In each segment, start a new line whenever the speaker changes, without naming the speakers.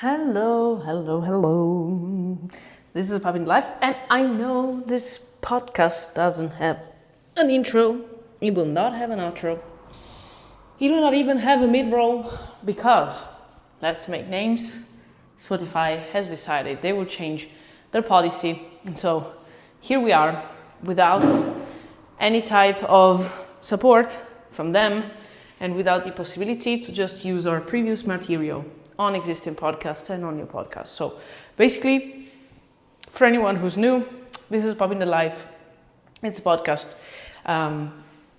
Hello, hello, hello. This is Pup In The Life, and I know this podcast doesn't have an intro. It will not have an outro. It will not even have a mid-roll because, let's make names, Spotify has decided they will change their policy. And so here we are without any type of support from them and without the possibility to just use our previous material on existing podcasts and on new podcasts. So basically, for anyone who's new, this is Pup In The Life. It's a podcast.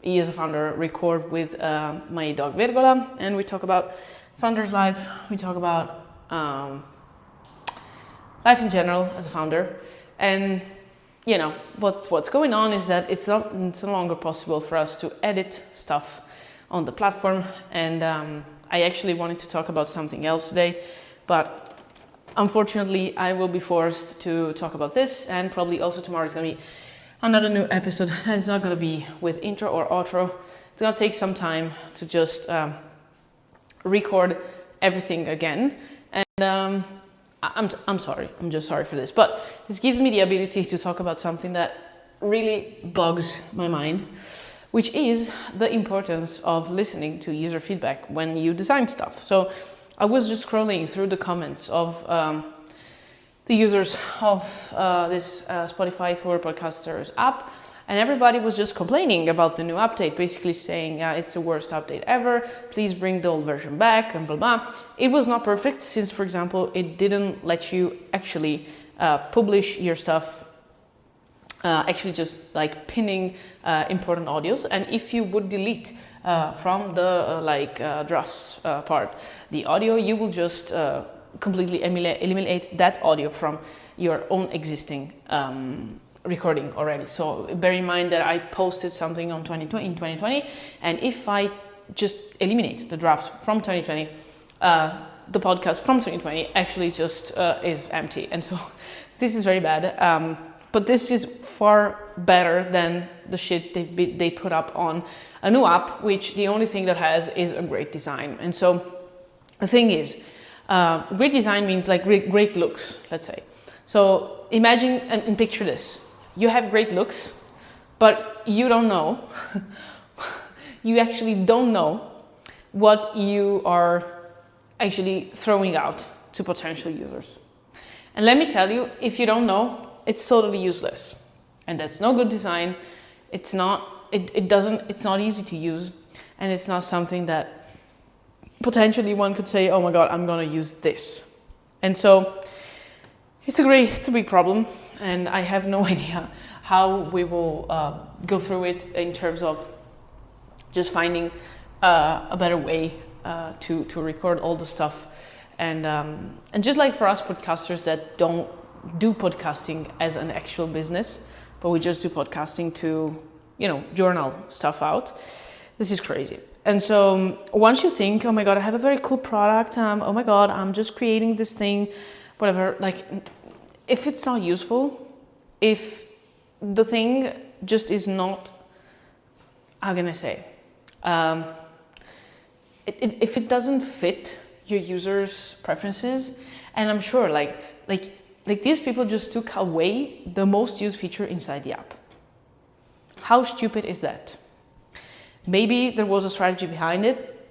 He as a founder record with my dog Vergola, and we talk about founder's life. We talk about life in general as a founder. And you know, what's going on is that it's no longer possible for us to edit stuff on the platform, and I actually wanted to talk about something else today, but unfortunately I will be forced to talk about this, and probably also tomorrow is going to be another new episode that is not going to be with intro or outro. It's going to take some time to just record everything again, and I'm sorry, I'm just sorry for this, but this gives me the ability to talk about something that really bugs my mind, which is the importance of listening to user feedback when you design stuff. So I was just scrolling through the comments of the users of this Spotify for Podcasters app, and everybody was just complaining about the new update, basically saying it's the worst update ever, please bring the old version back, and blah blah. It was not perfect since, for example, it didn't let you actually publish your stuff, actually just like pinning important audios, and if you would delete from the drafts part the audio, you will just completely eliminate that audio from your own existing recording already. So bear in mind that I posted something in 2020, and if I just eliminate the draft from 2020, the podcast from 2020 actually just is empty, and so this is very bad. But this is far better than the shit they put up on a new app, which the only thing that has is a great design. And so the thing is, great design means like great looks, let's say. So imagine and picture this. You have great looks, but you don't know, you actually don't know what you are actually throwing out to potential users. And let me tell you, if you don't know, it's totally useless, and that's no good design. It's not easy to use, and it's not something that potentially one could say, oh my god, I'm gonna use this. And so it's a big problem, and I have no idea how we will go through it in terms of just finding a better way to record all the stuff, and just like for us podcasters that don't do podcasting as an actual business, but we just do podcasting to, journal stuff out. This is crazy. And so once you think, oh my god, I have a very cool product, oh my god, I'm just creating this thing, whatever, like, if it's not useful, if the thing just is not, how can I say, if it doesn't fit your users' preferences, and I'm sure like these people just took away the most used feature inside the app. How stupid is that? Maybe there was a strategy behind it.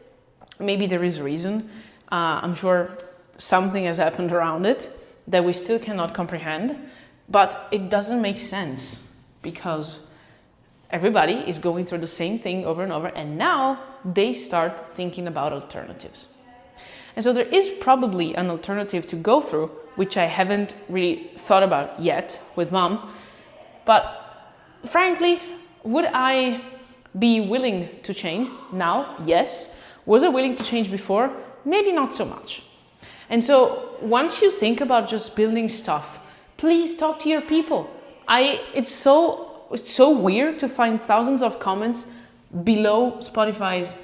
Maybe there is a reason. I'm sure something has happened around it that we still cannot comprehend, but it doesn't make sense because everybody is going through the same thing over and over, and now they start thinking about alternatives. And so there is probably an alternative to go through, which I haven't really thought about yet with mom. But frankly, would I be willing to change now? Yes. Was I willing to change before? Maybe not so much. And so once you think about just building stuff, please talk to your people. It's so weird to find thousands of comments below Spotify's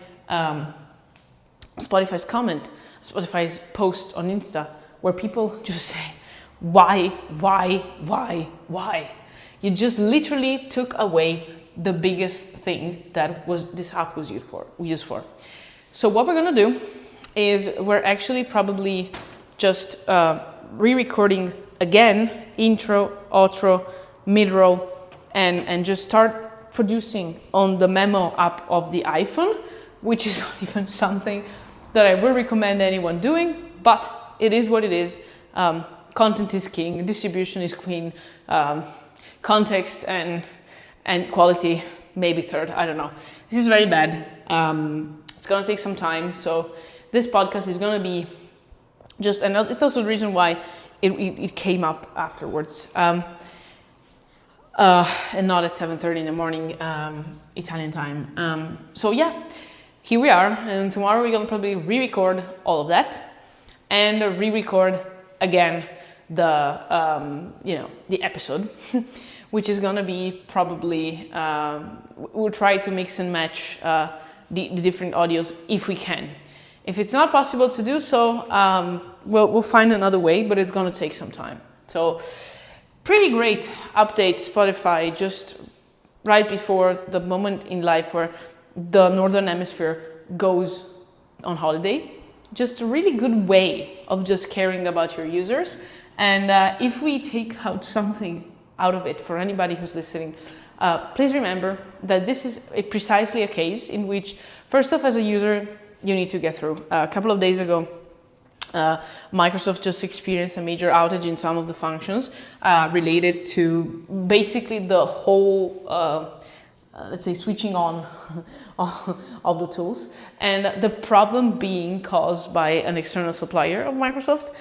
post on Insta, where people just say, why? You just literally took away the biggest thing that this app was used for. So what we're gonna do is we're actually probably just re-recording again, intro, outro, mid-roll, and just start producing on the memo app of the iPhone, which is not even something that I would recommend anyone doing, but it is what it is. Content is king, distribution is queen, context and quality maybe third, I don't know. This is very bad. It's gonna take some time, so this podcast is gonna be just, and it's also the reason why it came up afterwards, and not at 7:30 in the morning Italian time. So yeah, here we are, and tomorrow we're gonna probably re-record all of that and re-record again the the episode, which is gonna be probably we'll try to mix and match the different audios if we can. If it's not possible to do so, we'll find another way, but it's gonna take some time. So pretty great update, Spotify, just right before the moment in life where the Northern Hemisphere goes on holiday. Just a really good way of just caring about your users. And if we take out something out of it for anybody who's listening, please remember that this is precisely a case in which, first off, as a user, you need to get through. A couple of days ago, Microsoft just experienced a major outage in some of the functions related to basically the whole, let's say, switching on of the tools. And the problem being caused by an external supplier of Microsoft.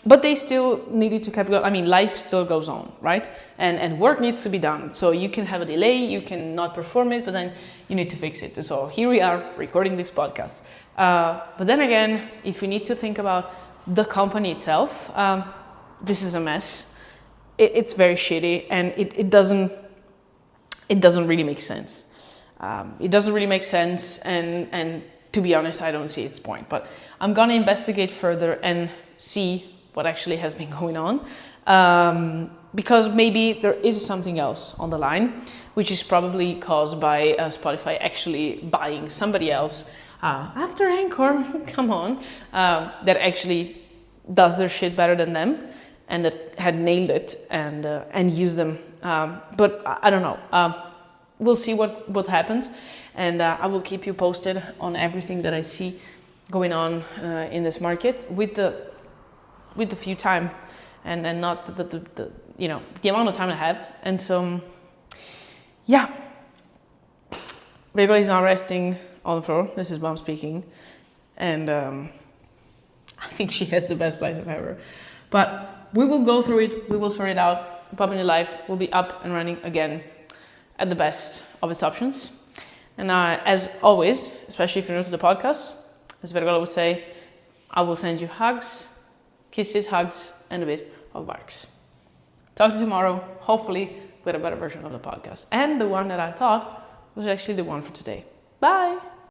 But they still needed to keep going. I mean, life still goes on, right? And work needs to be done. So you can have a delay, you can not perform it, but then you need to fix it. So here we are recording this podcast. But then again, if we need to think about the company itself, this is a mess. It's very shitty, and it doesn't really make sense. It doesn't really make sense, and to be honest, I don't see its point. But I'm gonna investigate further and see what actually has been going on, because maybe there is something else on the line, which is probably caused by Spotify actually buying somebody else after Anchor, come on, that actually does their shit better than them and that had nailed it and used them. But I don't know. We'll see what happens, and I will keep you posted on everything that I see going on in this market with the few time and not the amount of time I have. And so yeah, Vergola is now resting on the floor. This is Mom speaking, and I think she has the best life ever. But we will go through it. We will sort it out. Pup In The Life will be up and running again at the best of its options. And as always, especially if you're new to the podcast, as Vergola would say, I will send you hugs, kisses, hugs, and a bit of barks. Talk to you tomorrow, hopefully with a better version of the podcast. And the one that I thought was actually the one for today. Bye!